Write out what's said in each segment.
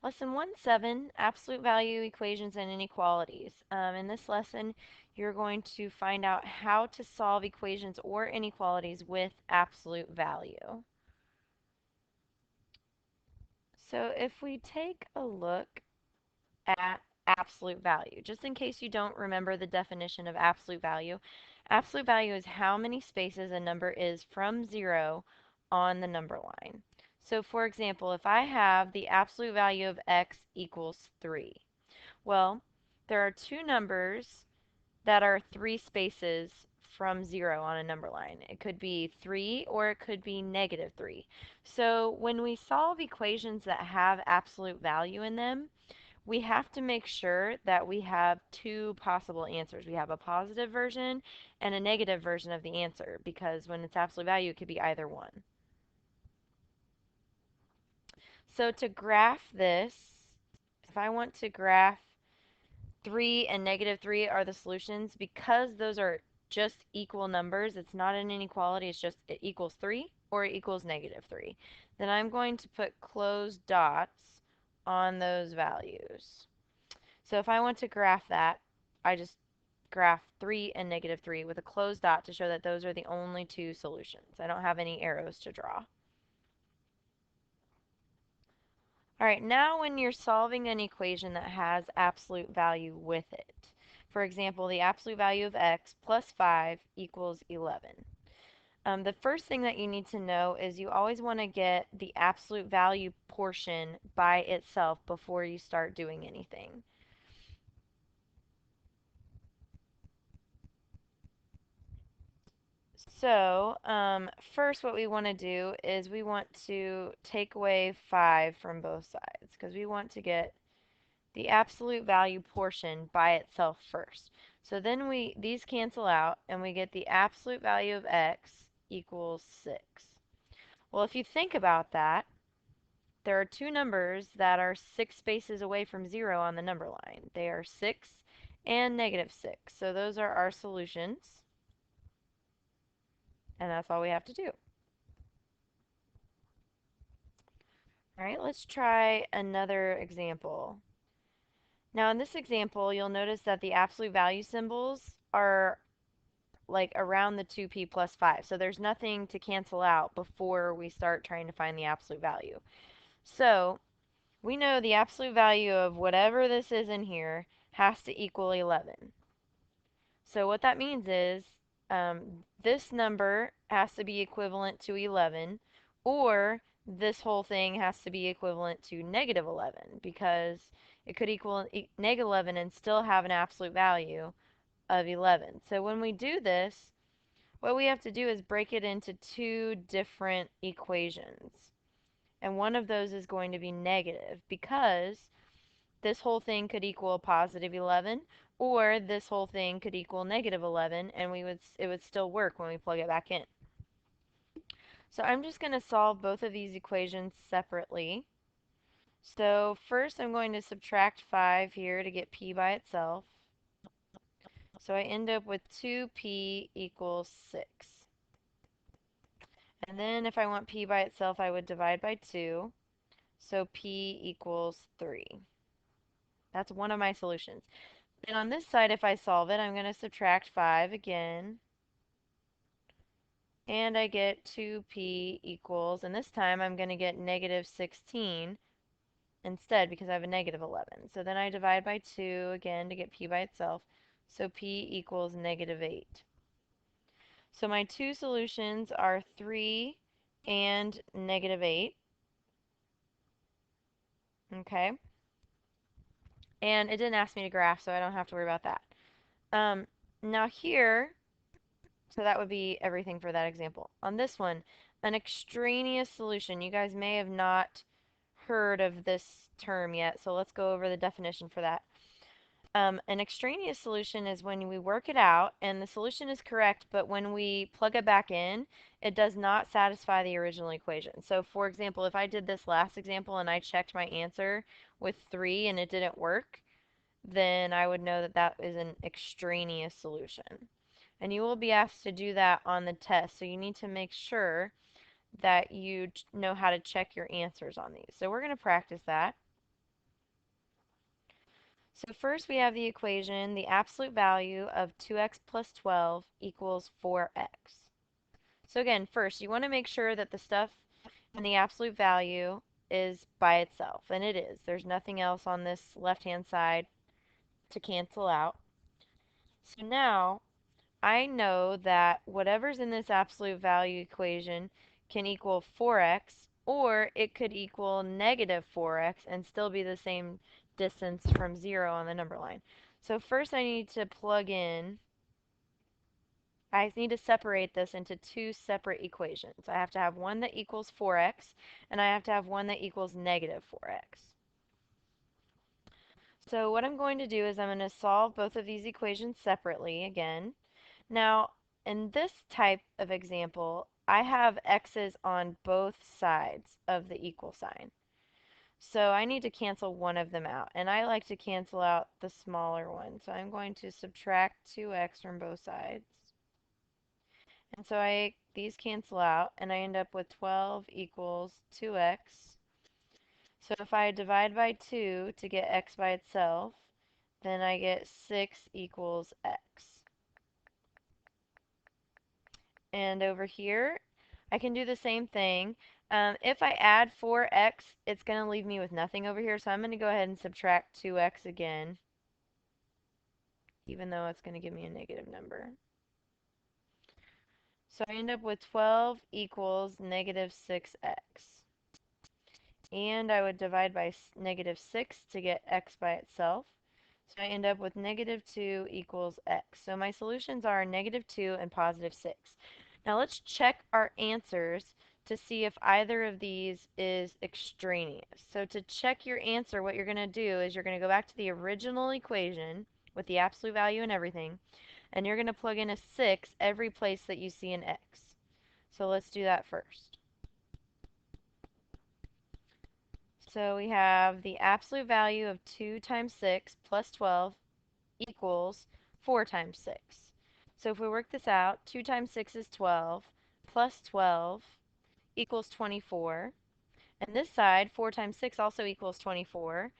Lesson 1-7, absolute value equations and inequalities. In this lesson, you're going to find out how to solve equations or inequalities with absolute value. So if we take a look at absolute value, just in case you don't remember the definition of absolute value is how many spaces a number is from 0 on the number line. So for example, if I have the absolute value of x equals 3, well, there are two numbers that are 3 spaces from 0 on a number line. It could be 3 or it could be -3. So when we solve equations that have absolute value in them, we have to make sure that we have two possible answers. We have a positive version and a negative version of the answer, because when it's absolute value, it could be either one. So to graph this, if I want to graph 3 and -3 are the solutions, because those are just equal numbers, it's not an inequality, it's just it equals 3 or it equals -3. Then I'm going to put closed dots on those values. So if I want to graph that, I just graph 3 and -3 with a closed dot to show that those are the only two solutions. I don't have any arrows to draw. All right, now when you're solving an equation that has absolute value with it, for example, the absolute value of x plus 5 equals 11. The first thing that you need to know is you always want to get the absolute value portion by itself before you start doing anything. So, first what we want to do is we want to take away 5 from both sides, because we want to get the absolute value portion by itself first. So then these cancel out and we get the absolute value of x equals 6. Well, if you think about that, there are two numbers that are 6 spaces away from 0 on the number line. They are 6 and -6. So those are our solutions, and that's all we have to do. All right, let's try another example. Now in this example, you'll notice that the absolute value symbols are like around the 2p plus 5. So there's nothing to cancel out before we start trying to find the absolute value. So we know the absolute value of whatever this is in here has to equal 11. So what that means is this number has to be equivalent to 11, or this whole thing has to be equivalent to -11, because it could equal -11 and still have an absolute value of 11. So when we do this, what we have to do is break it into two different equations. And one of those is going to be negative, because this whole thing could equal positive 11, or this whole thing could equal -11, and it would still work when we plug it back in. So I'm just going to solve both of these equations separately. So first I'm going to subtract 5 here to get p by itself. So I end up with 2p equals 6. And then if I want p by itself, I would divide by 2. So p equals 3. That's one of my solutions. Then on this side, if I solve it, I'm going to subtract 5 again. And I get 2p equals, and this time I'm going to get -16 instead, because I have a -11. So then I divide by 2 again to get p by itself. So p equals -8. So my two solutions are 3 and -8. Okay. And it didn't ask me to graph, so I don't have to worry about that. Now here, so that would be everything for that example. On this one, an extraneous solution. You guys may have not heard of this term yet, so let's go over the definition for that. An extraneous solution is when we work it out and the solution is correct, but when we plug it back in, it does not satisfy the original equation. So for example, if I did this last example and I checked my answer with 3 and it didn't work, then I would know that that is an extraneous solution. And you will be asked to do that on the test, so you need to make sure that you know how to check your answers on these. So we're going to practice that. So first we have the equation, the absolute value of 2x plus 12 equals 4x. So again, first you want to make sure that the stuff in the absolute value is by itself, and it is. There's nothing else on this left-hand side to cancel out. So now I know that whatever's in this absolute value equation can equal 4x, or it could equal negative 4x and still be the same distance from 0 on the number line. So first I need to plug in, I need to separate this into two separate equations. I have to have one that equals 4x, and I have to have one that equals negative 4x. So what I'm going to do is I'm going to solve both of these equations separately again. Now, in this type of example, I have x's on both sides of the equal sign. So I need to cancel one of them out, and I like to cancel out the smaller one. So I'm going to subtract 2x from both sides. And so these cancel out, and I end up with 12 equals 2x. So if I divide by 2 to get x by itself, then I get 6 equals x. And over here, I can do the same thing. If I add 4x, it's going to leave me with nothing over here, so I'm going to go ahead and subtract 2x again, even though it's going to give me a negative number. So I end up with 12 equals negative 6x. And I would divide by negative 6 to get x by itself. So I end up with negative 2 equals x. So my solutions are negative 2 and positive 6. Now let's check our answers to see if either of these is extraneous. So to check your answer, what you're going to do is you're going to go back to the original equation with the absolute value and everything, and you're going to plug in a 6 every place that you see an x. So let's do that first. So we have the absolute value of 2 times 6 plus 12 equals 4 times 6. So if we work this out, 2 times 6 is 12, plus 12 equals 24. And this side, 4 times 6 also equals 24.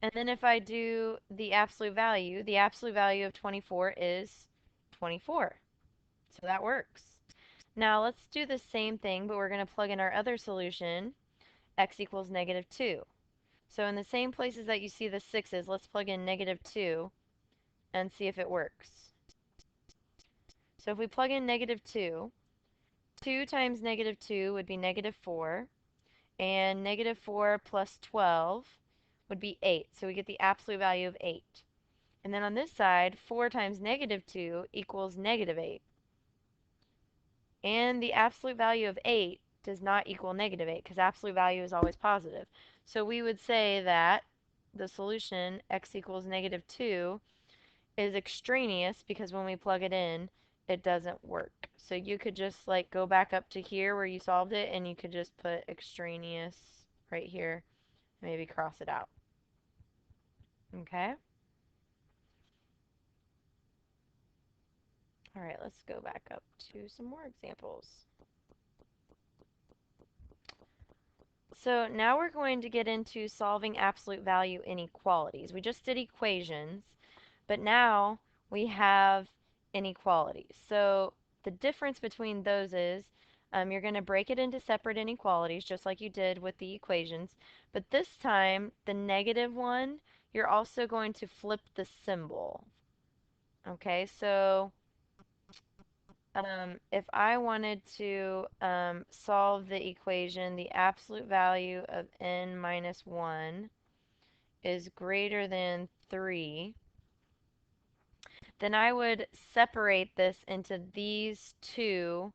And then if I do the absolute value of 24 is 24. So that works. Now let's do the same thing, but we're going to plug in our other solution, x equals negative 2. So in the same places that you see the 6's, let's plug in negative 2 and see if it works. So if we plug in negative 2, 2 times negative 2 would be negative 4, and negative 4 plus 12 would be 8. So we get the absolute value of 8. And then on this side, 4 times negative 2 equals negative 8. And the absolute value of 8 does not equal negative 8 because absolute value is always positive. So we would say that the solution, x equals negative 2, is extraneous because when we plug it in, it doesn't work. So you could just like go back up to here where you solved it, and you could just put extraneous right here, maybe cross it out. Okay? All right, let's go back up to some more examples. So now we're going to get into solving absolute value inequalities. We just did equations, but now we have inequalities. So the difference between those is you're going to break it into separate inequalities, just like you did with the equations. But this time, the negative one, you're also going to flip the symbol. Okay, so if I wanted to solve the equation, the absolute value of n minus 1 is greater than 3, then I would separate this into these two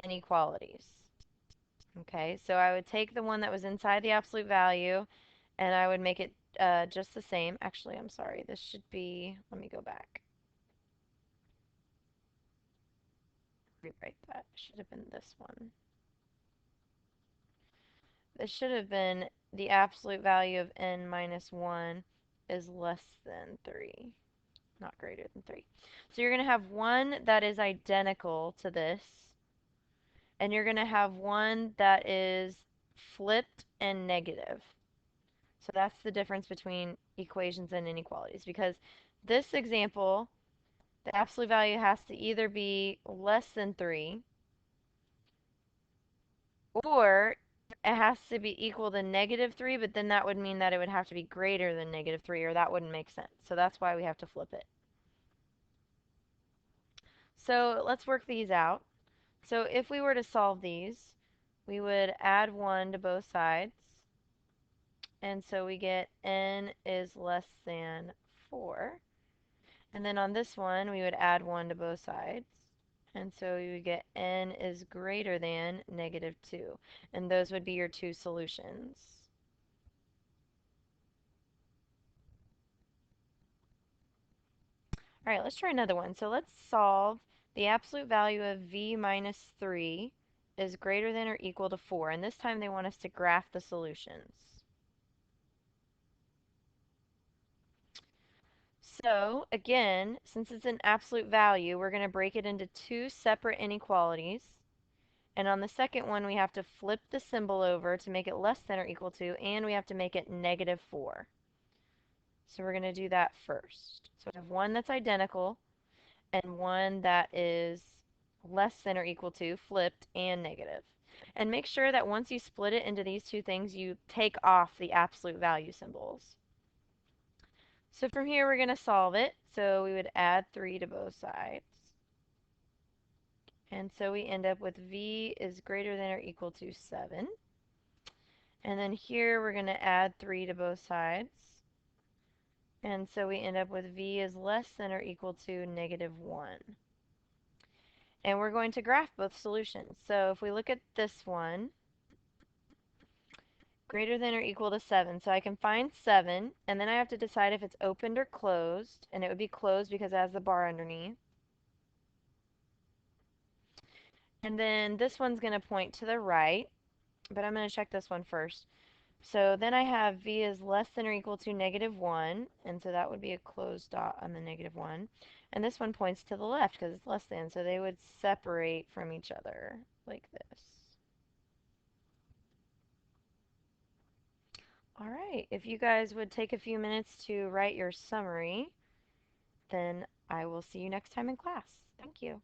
inequalities. Okay, so I would take the one that was inside the absolute value and I would make it just the same. Actually, I'm sorry, this should be, let me go back. Rewrite that. It should have been this one. This should have been the absolute value of n minus 1 is less than 3, not greater than 3. So you're going to have one that is identical to this, and you're going to have one that is flipped and negative. So that's the difference between equations and inequalities, because this example, the absolute value has to either be less than 3 or it has to be equal to -3, but then that would mean that it would have to be greater than -3, or that wouldn't make sense. So that's why we have to flip it. So let's work these out. So if we were to solve these, we would add 1 to both sides. And so we get n is less than 4. And then on this one, we would add 1 to both sides. And so you would get n is greater than -2. And those would be your two solutions. All right, let's try another one. So let's solve the absolute value of v minus 3 is greater than or equal to 4. And this time they want us to graph the solutions. So again, since it's an absolute value, we're going to break it into two separate inequalities. And on the second one, we have to flip the symbol over to make it less than or equal to, and we have to make it -4. So we're going to do that first. So we have one that's identical and one that is less than or equal to, flipped, and negative. And make sure that once you split it into these two things, you take off the absolute value symbols. So from here, we're going to solve it. So we would add 3 to both sides. And so we end up with v is greater than or equal to 7. And then here we're going to add 3 to both sides. And so we end up with v is less than or equal to -1. And we're going to graph both solutions. So if we look at this one, greater than or equal to 7. So I can find 7, and then I have to decide if it's opened or closed. And it would be closed because it has the bar underneath. And then this one's going to point to the right, but I'm going to check this one first. So then I have v is less than or equal to -1, and so that would be a closed dot on the -1. And this one points to the left because it's less than, so they would separate from each other like this. All right, if you guys would take a few minutes to write your summary, then I will see you next time in class. Thank you.